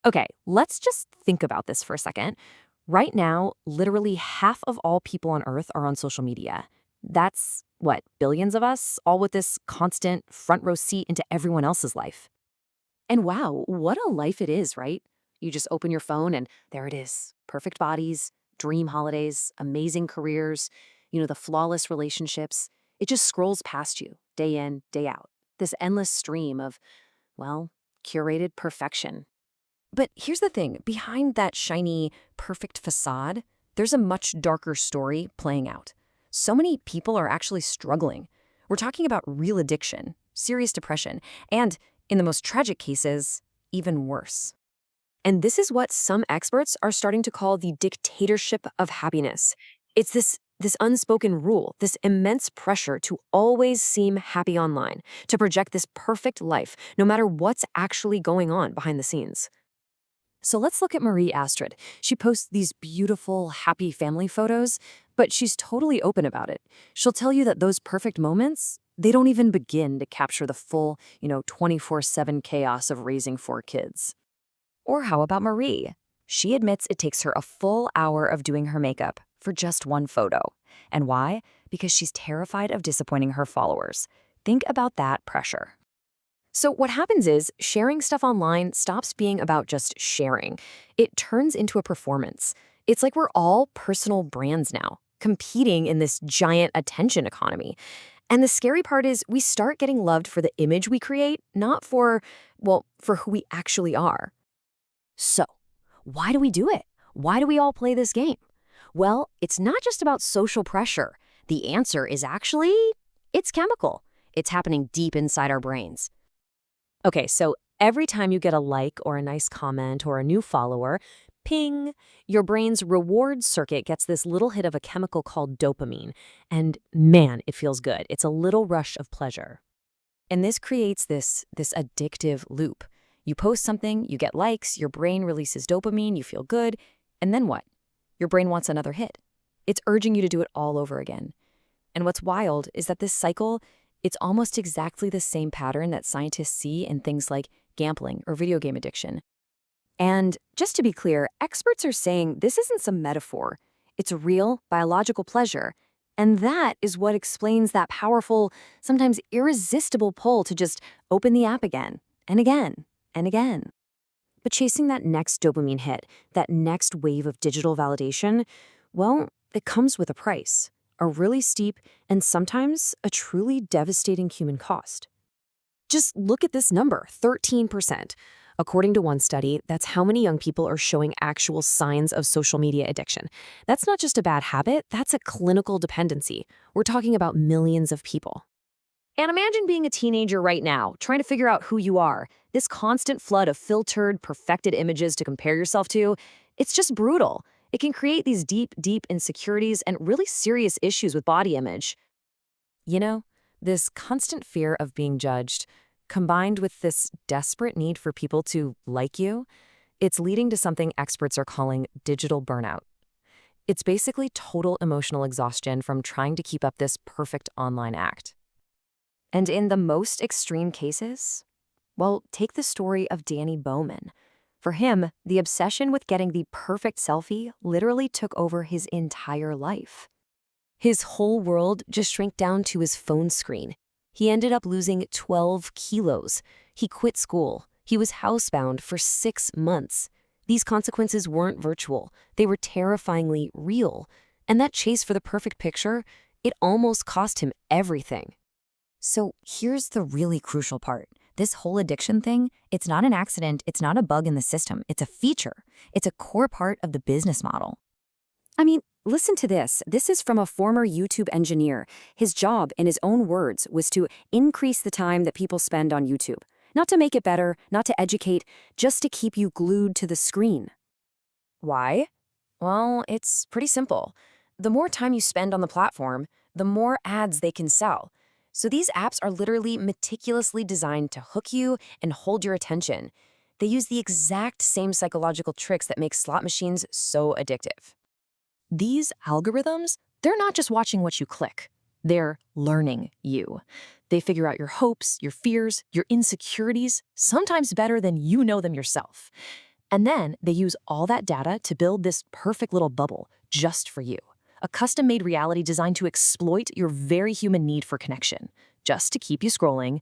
Okay, let's just think about this for a second. Right now, literally half of all people on Earth are on social media. That's what, billions of us, all with this constant front row seat into everyone else's life. And wow, what a life it is, right? You just open your phone and there it is. Perfect bodies, dream holidays, amazing careers, the flawless relationships. It just scrolls past you, day in, day out. This endless stream of, well, curated perfection. But here's the thing, behind that shiny, perfect facade, there's a much darker story playing out. So many people are actually struggling. We're talking about real addiction, serious depression, and, in the most tragic cases, even worse. And this is what some experts are starting to call the dictatorship of happiness. It's this unspoken rule, this immense pressure to always seem happy online, to project this perfect life, no matter what's actually going on behind the scenes. So let's look at Marie Astrid. She posts these beautiful, happy family photos, but she's totally open about it. She'll tell you that those perfect moments, they don't even begin to capture the full, 24/7 chaos of raising four kids. Or how about Marie? She admits it takes her a full hour of doing her makeup for just one photo. And why? Because she's terrified of disappointing her followers. Think about that pressure. So what happens is sharing stuff online stops being about just sharing. It turns into a performance. It's like we're all personal brands now, competing in this giant attention economy. And the scary part is we start getting loved for the image we create, not for, well, for who we actually are. So, why do we do it? Why do we all play this game? Well, it's not just about social pressure. The answer is actually, it's chemical. It's happening deep inside our brains. Okay, so every time you get a like or a nice comment or a new follower, ping, your brain's reward circuit gets this little hit of a chemical called dopamine. And man, it feels good. It's a little rush of pleasure. And this creates this addictive loop. You post something, you get likes, your brain releases dopamine, you feel good, and then what? Your brain wants another hit. It's urging you to do it all over again. And what's wild is that this cycle, it's almost exactly the same pattern that scientists see in things like gambling or video game addiction. And just to be clear, experts are saying this isn't some metaphor. It's a real biological pleasure. And that is what explains that powerful, sometimes irresistible pull to just open the app again and again and again. But chasing that next dopamine hit, that next wave of digital validation, well, it comes with a price, a really steep and sometimes a truly devastating human cost. Just look at this number, 13%. According to one study, that's how many young people are showing actual signs of social media addiction. That's not just a bad habit, that's a clinical dependency. We're talking about millions of people. And imagine being a teenager right now, trying to figure out who you are. This constant flood of filtered, perfected images to compare yourself to, it's just brutal. It can create these deep, deep insecurities and really serious issues with body image. This constant fear of being judged, combined with this desperate need for people to like you, it's leading to something experts are calling digital burnout. It's basically total emotional exhaustion from trying to keep up this perfect online act. And in the most extreme cases, well, take the story of Danny Bowman. For him, the obsession with getting the perfect selfie literally took over his entire life. His whole world just shrank down to his phone screen. He ended up losing 12 kilos. He quit school. He was housebound for 6 months. These consequences weren't virtual. They were terrifyingly real. And that chase for the perfect picture, it almost cost him everything. So here's the really crucial part. This whole addiction thing, it's not an accident, it's not a bug in the system, it's a feature. It's a core part of the business model. I mean, listen to this. This is from a former YouTube engineer. His job, in his own words, was to increase the time that people spend on YouTube. Not to make it better, not to educate, just to keep you glued to the screen. Why? Well, it's pretty simple. The more time you spend on the platform, the more ads they can sell. So these apps are literally meticulously designed to hook you and hold your attention. They use the exact same psychological tricks that make slot machines so addictive. These algorithms, they're not just watching what you click. They're learning you. They figure out your hopes, your fears, your insecurities, sometimes better than you know them yourself. And then they use all that data to build this perfect little bubble just for you. A custom-made reality designed to exploit your very human need for connection, just to keep you scrolling.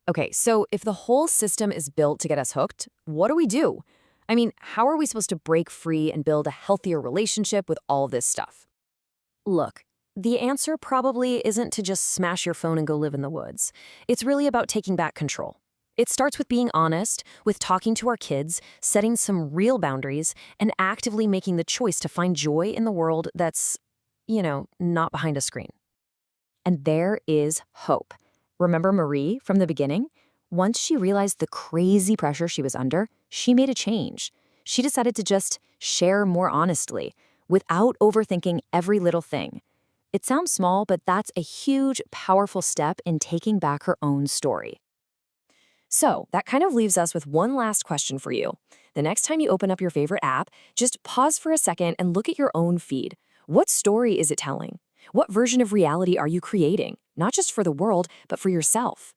Okay, so if the whole system is built to get us hooked, what do we do? I mean, how are we supposed to break free and build a healthier relationship with all this stuff? Look, the answer probably isn't to just smash your phone and go live in the woods. It's really about taking back control. It starts with being honest, with talking to our kids, setting some real boundaries, and actively making the choice to find joy in the world that's, not behind a screen. And there is hope. Remember Marie from the beginning? Once she realized the crazy pressure she was under, she made a change. She decided to just share more honestly, without overthinking every little thing. It sounds small, but that's a huge, powerful step in taking back her own story. So that kind of leaves us with one last question for you. The next time you open up your favorite app, just pause for a second and look at your own feed. What story is it telling? What version of reality are you creating? Not just for the world, but for yourself.